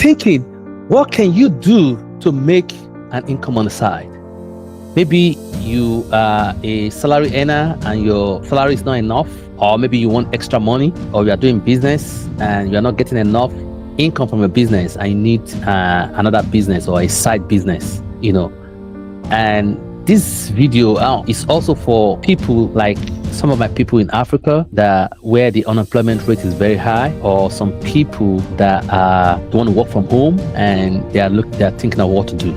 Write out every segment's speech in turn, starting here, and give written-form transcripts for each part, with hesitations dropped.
thinking, what can you do to make an income on the side? Maybe you are a salary earner and your salary is not enough, or maybe you want extra money, or you are doing business and you are not getting enough income from your business and you need another business or a side business, And this video is also for people like some of my people in Africa where the unemployment rate is very high, or some people that want to work from home and they're thinking of what to do,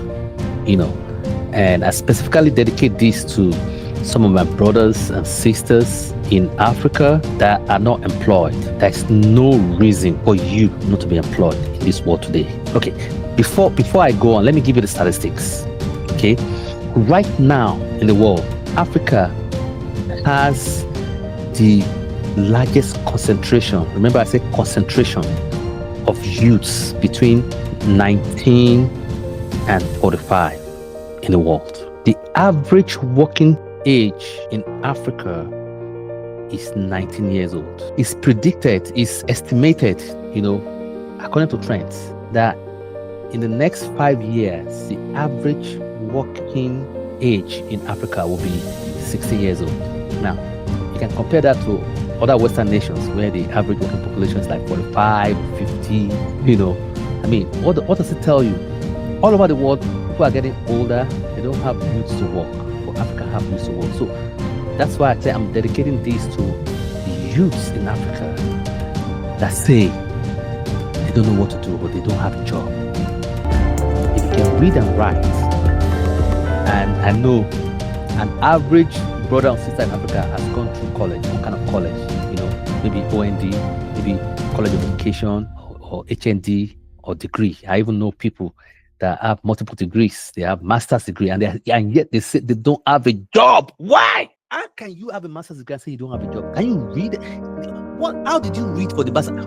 And I specifically dedicate this to some of my brothers and sisters in Africa that are not employed. There's no reason for you not to be employed in this world today. Okay, before I go on, let me give you the statistics. Okay, right now in the world, Africa has the largest concentration. Remember, I said concentration of youths between 19 and 45 in the world. The average working age in Africa is 19 years old. It's predicted, it's estimated, according to trends, that in the next 5 years, the average working age in Africa will be 60 years old. Now, you can compare that to other Western nations where the average working population is like 45, 50, what does it tell you? All over the world, people are getting older, they don't have youths to work, but Africa have youths to work. So that's why I say I'm dedicating this to the youths in Africa that say they don't know what to do, but they don't have a job. If you can read and write, and I know an average brother or sister in Africa has gone through college, what kind of college, maybe OND, maybe College of Education, or HND, or degree. I even know people that have multiple degrees. They have master's degree, and yet they say they don't have a job. Why? How can you have a master's degree and say you don't have a job? Can you read? How did you read for the master?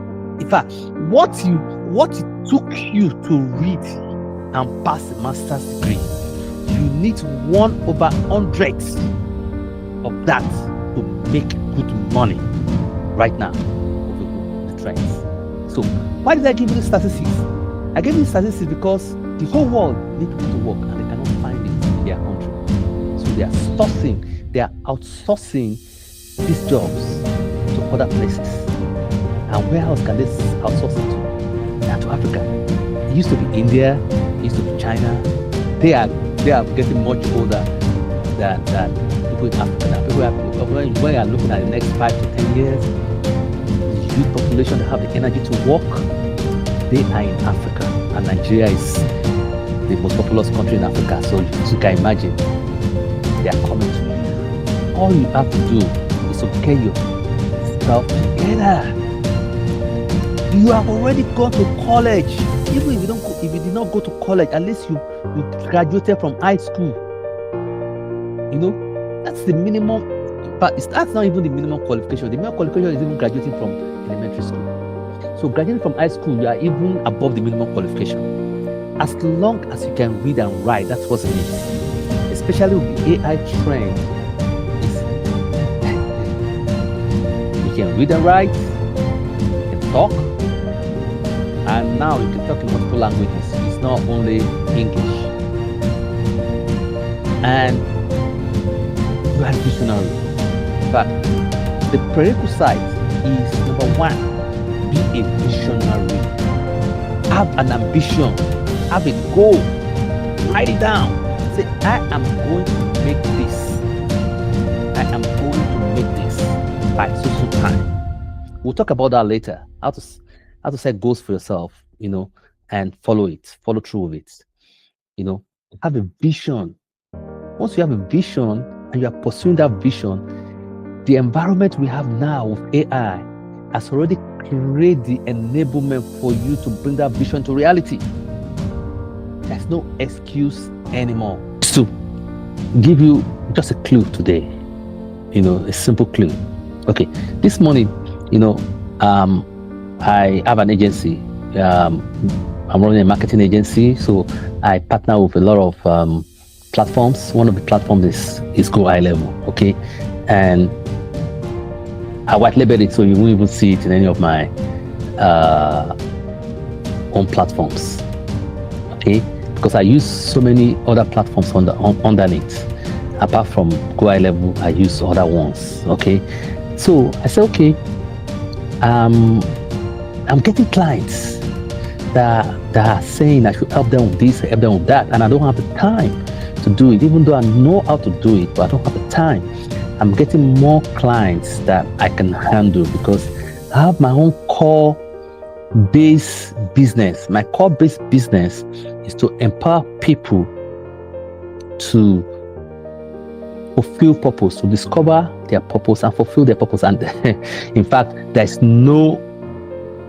In fact, what it took you to read and pass a master's degree, you need 1/100 of that to make good money right now with the trends. So why did I give you the statistics? I gave you the statistics because the whole world needs people to work and they cannot find it in their country. So they are outsourcing these jobs to other places. And where else can they outsource it to? To Africa. It used to be India, it used to be China. They are getting much older than people in Africa now. When you are looking at the next 5 to 10 years, the youth population that have the energy to work, they are in Africa. And Nigeria is the most populous country in Africa. So you can imagine, they are coming to you. All you have to do is to get yourself together. You have already gone to college. Even if you did not go to college, at least you graduated from high school. That's the minimum. But that's not even the minimum qualification. The minimum qualification is even graduating from elementary school. So graduating from high school, you are even above the minimum qualification. As long as you can read and write, that's what it is. Especially with the AI trend, you can read and write, you can talk, and now you can talk in multiple languages. It's not only English. And you are visionary. In fact, the prerequisite is number 1, be a visionary. Have an ambition, have a goal, write it down. Say, I am going to make this. I am going to make this by so time. We'll talk about that later. How to set goals for yourself, and follow through with it. Have a vision. Once you have a vision and you are pursuing that vision, the environment we have now with AI has already created the enablement for you to bring that vision to reality. There's no excuse anymore. To give you just a clue today, a simple clue. Okay, this morning, I have an agency. I'm running a marketing agency, so I partner with a lot of platforms. One of the platforms is Go High Level, okay? And I white labeled it so you won't even see it in any of my own platforms. Okay, because I use so many other platforms underneath. Apart from Go High Level, I use other ones. Okay, so I said, okay, I'm getting clients that are saying I should help them with this, help them with that, and I don't have the time to do it, even though I know how to do it, but I don't have the time. I'm getting more clients that I can handle because I have my own core base business. My core base business is to empower people to fulfill purpose, to discover their purpose and fulfill their purpose. And in fact, there's no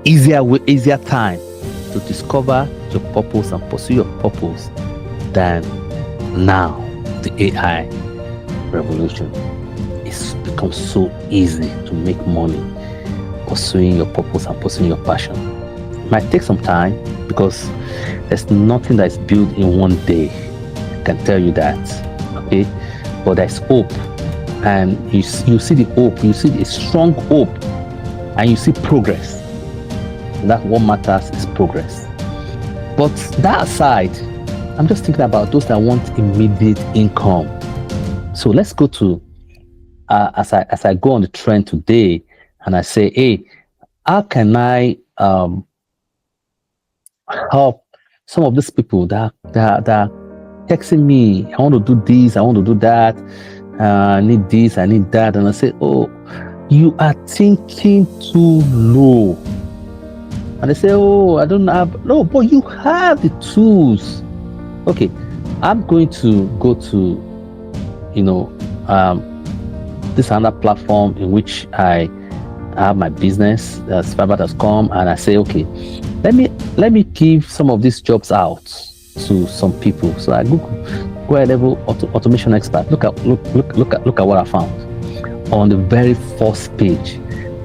easier time to discover your purpose and pursue your purpose than now. The AI revolution. It's become so easy to make money pursuing your purpose and pursuing your passion. It might take some time because there's nothing that is built in one day. I can tell you that. Okay, but there's hope, and you see the hope. You see a strong hope, and you see progress. And that's what matters, is progress. But that aside, I'm just thinking about those that want immediate income. So let's go to as I go on the trend today, and I say, hey, how can I help some of these people that texting me? I want to do this, I want to do that, I need this, I need that, and I say, oh, you are thinking too low. And they say, oh, I don't have, no, but you have the tools. Okay, I'm going to go to, this another platform in which I have my business, fiverr.com, and I say, okay, let me give some of these jobs out to some people. So I Go High Level automation expert. Look at what I found on the very first page.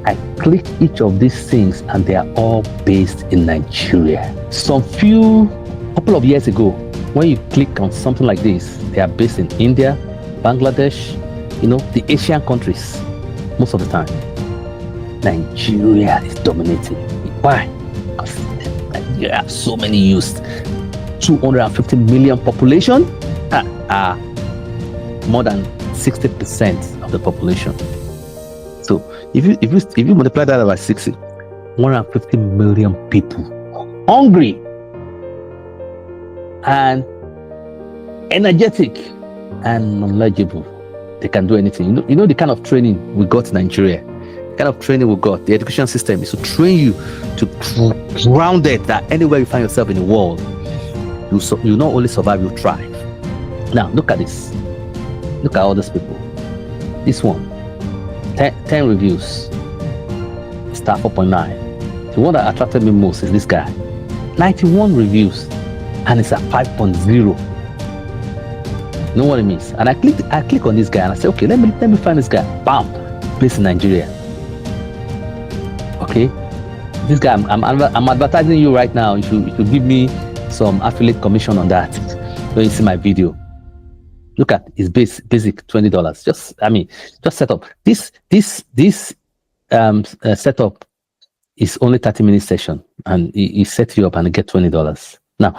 I click each of these things, and they are all based in Nigeria. Couple of years ago, when you click on something like this, they are based in India, Bangladesh, the Asian countries. Most of the time, Nigeria is dominating. Why? Because Nigeria has so many youths. 250 million population, more than 60% of the population. So if you multiply that by 60, 150 million people hungry and energetic and knowledgeable. They can do anything. You know the kind of training we got in Nigeria. The kind of training we got. The education system is to train you to ground it that anywhere you find yourself in the world, you not only survive, you thrive. Now look at this. Look at all these people. This one, 10 reviews, star 4.9. The one that attracted me most is this guy. 91 reviews, and it's at 5.0. You know what it means? And I click on this guy, and I say, okay, let me find this guy. Bam, based in Nigeria. Okay, this guy, I'm advertising you right now. You should give me some affiliate commission on that. When you see my video, look at his basic $20. Just set up this setup is only 30-minute session, and he set you up and get $20. Now,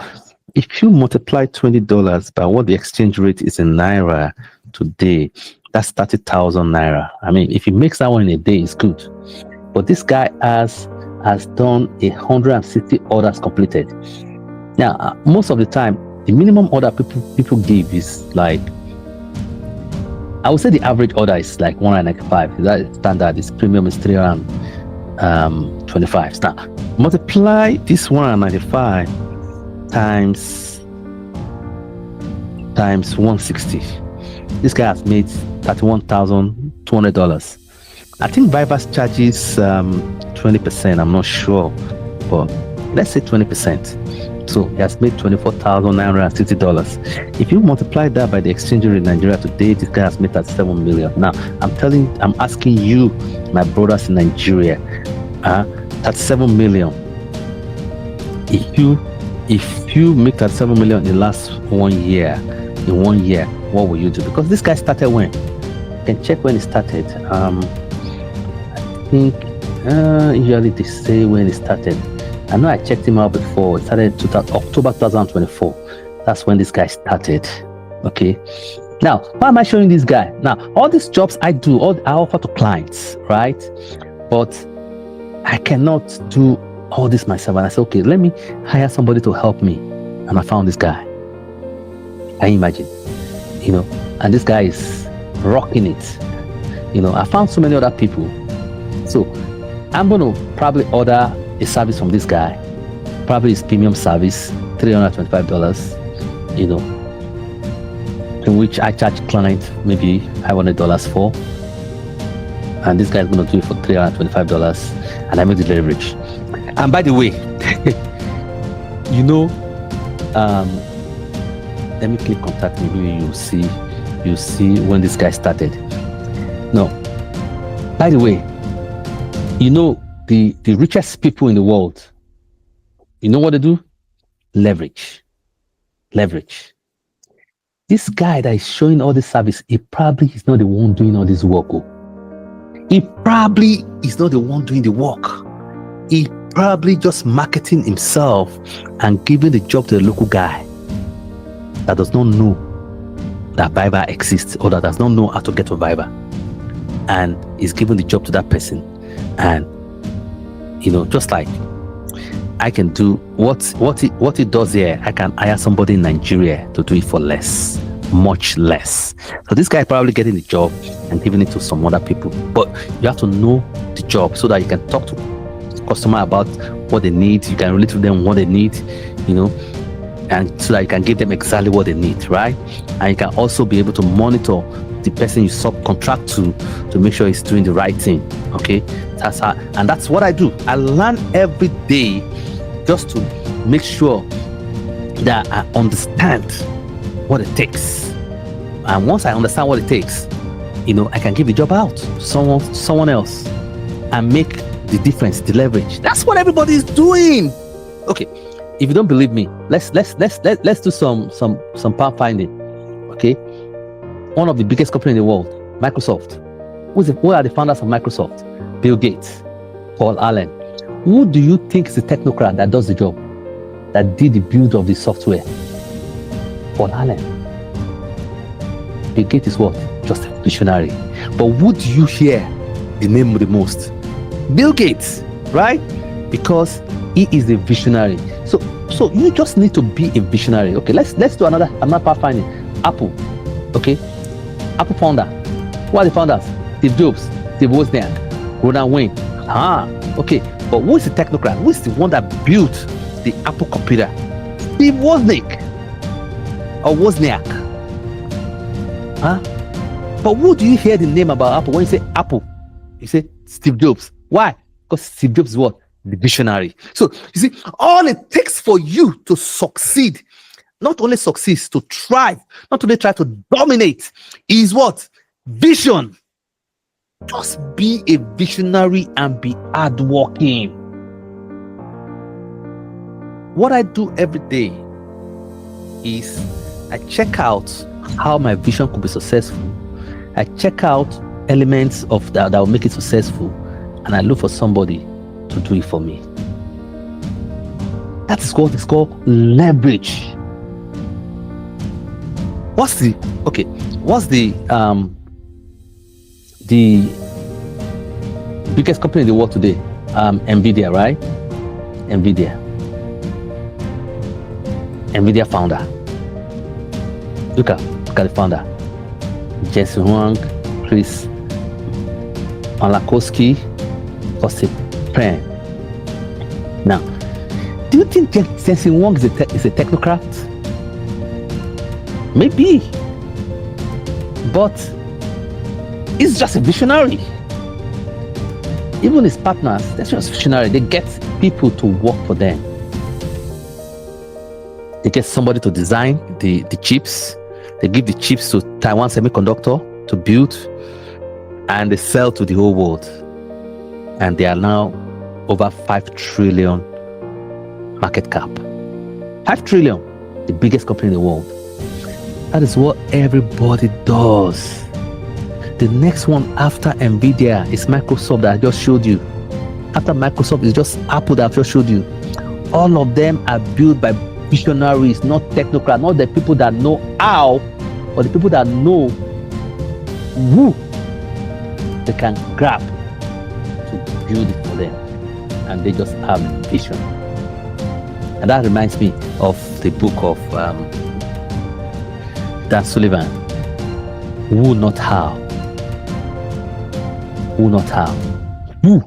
if you multiply $20 by what the exchange rate is in naira today, that's 30,000 naira. If he makes that one in a day, it's good. But this guy has done 160 orders completed. Now, most of the time, the minimum order people give is like, I would say the average order is like 195. That standard. Is premium is 325. Now, multiply this 195 times 160. This guy has made $31,200. I think Viber's charges 20%. I'm not sure, but let's say 20%. So he has made $24,960. If you multiply that by the exchange rate in Nigeria today, this guy has made 37 million. Now, I'm asking you, my brothers in Nigeria, 37 million. If you make 37 million in the last 1 year, what will you do? Because this guy started when? You can check when he started. I think usually they say when he started. I know I checked him out before. It started October 2024. That's when this guy started. Okay. Now, why am I showing this guy? Now, all these jobs I do, I offer to clients, right? But I cannot do all this myself. And I said, okay, let me hire somebody to help me. And I found this guy. Can you imagine? And this guy is rocking it. I found so many other people. So I'm going to probably order a service from this guy, probably his premium service, $325, in which I charge client maybe $500 for, and this guy is going to do it for $325, and I make the leverage. And by the way, let me click contact me. Maybe you see when this guy started. No, by the way, the richest people in the world, you know what they do? Leverage. This guy that is showing all this service, he probably is not the one doing all this work. He probably is not the one doing the work. He probably just marketing himself and giving the job to the local guy that does not know that Viber exists, or that does not know how to get to Viber, and is giving the job to that person. And just like I can do what he does here, I can hire somebody in Nigeria to do it for less, much less. So this guy is probably getting the job and giving it to some other people. But you have to know the job so that you can talk to customer about what they need. You can relate to them what they need, and so that you can give them exactly what they need, right? And you can also be able to monitor the person you subcontract to make sure he's doing the right thing. Okay, that's what I do. I learn every day just to make sure that I understand what it takes. And once I understand what it takes, I can give the job out to someone else and make the difference, the leverage. That's what everybody is doing. Okay, if you don't believe me, let's do some power finding. Okay, one of the biggest companies in the world, Microsoft. Who are the founders of Microsoft? Bill Gates, Paul Allen. Who do you think is the technocrat that does the job, that did the build of the software? Paul Allen. Bill Gates is what? Just a visionary. But who do you hear the name the most? Bill Gates, right? Because he is the visionary. So you just need to be a visionary. Okay, let's do another part finding. Apple. Okay, Apple founder. Who are the founders? Steve Jobs, Steve Wozniak, Ronald Wayne. Okay, but who is the technocrat? Who is the one that built the Apple computer? Steve Wozniak or Wozniak? But who do you hear the name about Apple? When you say Apple, you say Steve Jobs. Why? Because Steve Jobs is what? The visionary. So you see, all it takes for you to succeed, not only succeed, to thrive, not only try to dominate, is what? Vision. Just be a visionary and be hardworking. What I do every day is I check out how my vision could be successful. I check out elements of that will make it successful, and I look for somebody to do it for me. That is what is called leverage. What's the biggest company in the world today? Nvidia, right? Nvidia founder. Look at the founder. Jesse Huang, Chris Malakowski, Joseph Prem. Now, do you think Jesse Huang is a technocrat? Maybe, but he's just a visionary. Even his partners, they're just visionary. They get people to work for them. They get somebody to design the chips. They give the chips to Taiwan Semiconductor to build, and they sell to the whole world. And they are now over 5 trillion market cap. 5 trillion, the biggest company in the world. That is what everybody does. The next one after Nvidia is Microsoft that I just showed you. After Microsoft is just Apple that I've just showed you. All of them are built by visionaries, not technocrats, not the people that know how, but the people that know who they can grab to build it for them. And they just have vision. And that reminds me of the book of Dan Sullivan, Who Not How. Who Not How. Who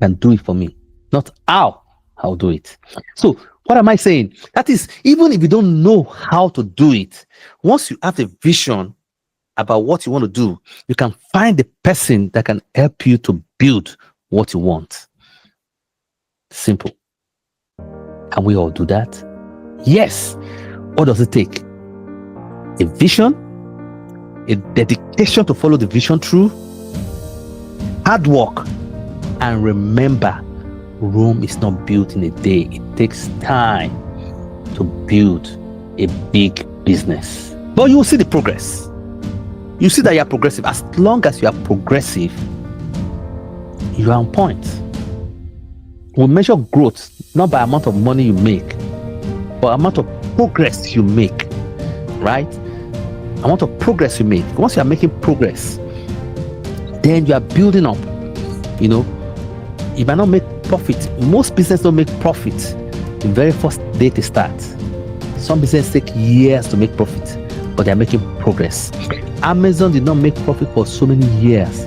can do it for me? Not how I'll do it. So what am I saying? That is, even if you don't know how to do it, once you have a vision about what you want to do, you can find the person that can help you to build what you want. Simple. Can we all do that? Yes. What does it take? A vision, a dedication to follow the vision through, hard work, and remember, Rome is not built in a day. It takes time to build a big business. But you will see the progress. You see that you are progressive. As long as you are progressive, you are on point. We measure growth not by amount of money you make, but amount of progress you make, right? Amount of progress you make. Once you are making progress, then you are building up. You know, you might not make profit. Most businesses don't make profit the very first day they start. Some businesses take years to make profit, but they are making progress. Amazon did not make profit for so many years,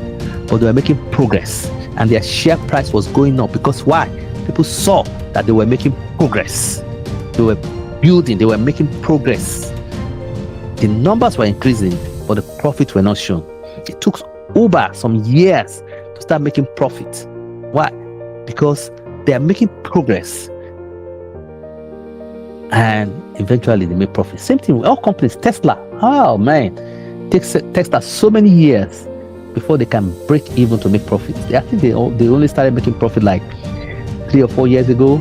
but they were making progress, and their share price was going up. Because why? People saw that they were making progress. They were building, they were making progress. The numbers were increasing, but the profits were not shown. It took Uber some years to start making profit. Why? Because they are making progress, and eventually they make profit. Same thing with all companies. Tesla, oh man, takes Tesla so many years before they can break even to make profit. I think they only started making profit like 3 or 4 years ago,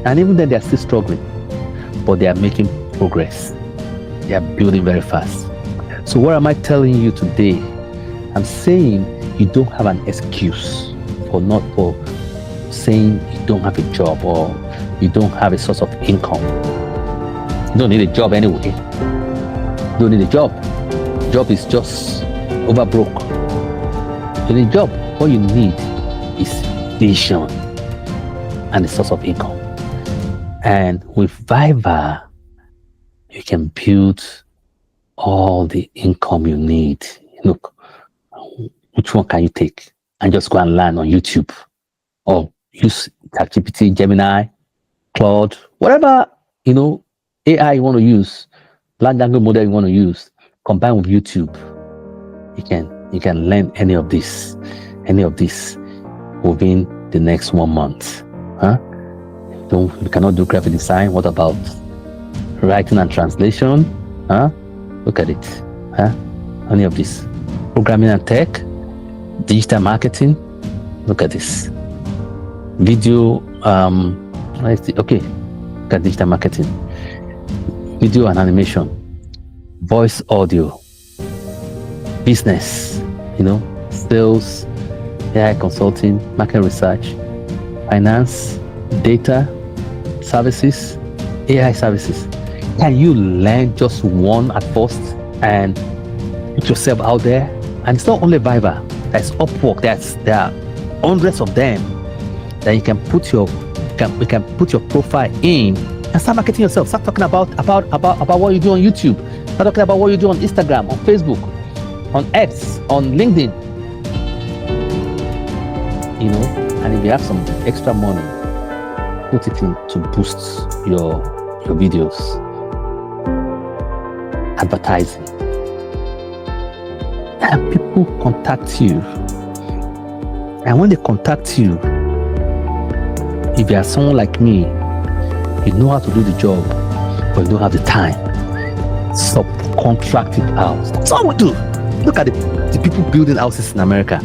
and even then they are still struggling, but they are making progress. They are building very fast. So what am I telling you today? I'm saying you don't have an excuse for saying you don't have a job or you don't have a source of income. You don't need a job anyway. You don't need a job. Job is just over broke. You need a job. What you need is vision and a source of income. And with Viva, you can build all the income you need. Look, which one can you take? And just go and learn on YouTube, or use ChatGPT, Gemini, Claude, whatever, AI you want to use, large language model you want to use, combine with YouTube. You can learn any of this within the next 1 month. You cannot do graphic design. What about writing and translation? Look at it. Any of this. Programming and tech, digital marketing. Look at this. Video, okay. Look at digital marketing. Video and animation. Voice audio. Business, sales, AI consulting, market research, finance, data, services, AI services. Can you learn just one at first and put yourself out there? And it's not only Viva. There's Upwork. There are hundreds of them that you can put your profile in and start marketing yourself. Start talking about what you do on YouTube. Start talking about what you do on Instagram, on Facebook, on X, on LinkedIn. And if you have some extra money, put it in to boost your videos. Advertising. And people contact you. And when they contact you, if you are someone like me, you know how to do the job, but you don't have the time. Subcontract it out. That's all we do. Look at the people building houses in America.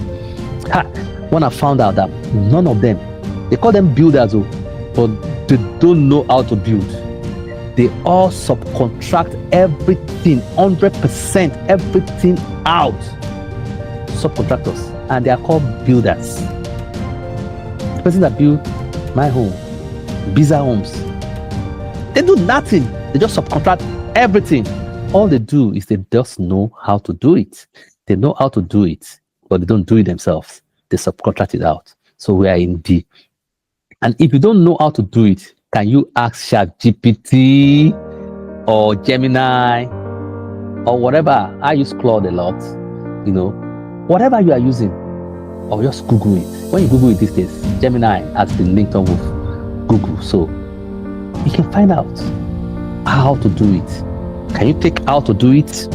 When I found out that none of them, they call them builders, but they don't know how to build. They all subcontract everything, 100%, everything out. Subcontractors, and they are called builders. The person that built my home Biza Homes. They do nothing. They just subcontract everything. All they do is they just know how to do it. They know how to do it, but they don't do it themselves. They subcontract it out. So we are in D. And if you don't know how to do it, can you ask ChatGPT or Gemini or whatever? I use Claude a lot, whatever you are using, or just Google it. When you Google it these days, Gemini has been linked up with Google. So you can find out how to do it. Can you take how to do it,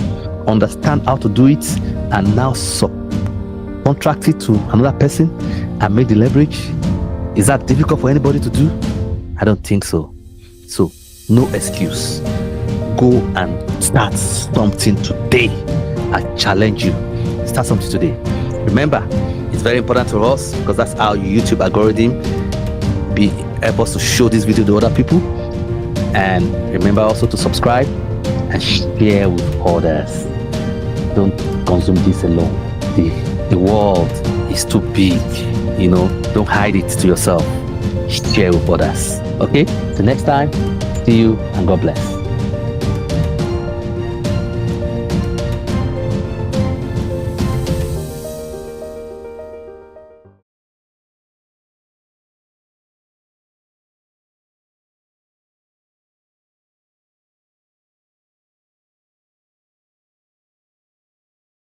understand how to do it, and now subcontract it to another person and make the leverage? Is that difficult for anybody to do? I don't think so. So no excuse. Go and start something today. I challenge you. Start something today. Remember, it's very important to us because that's how YouTube algorithm help us to show this video to other people. And remember also to subscribe and share with others. Don't consume this alone. The world is too big. Don't hide it to yourself. Share with others. Okay? Till next time, see you and God bless.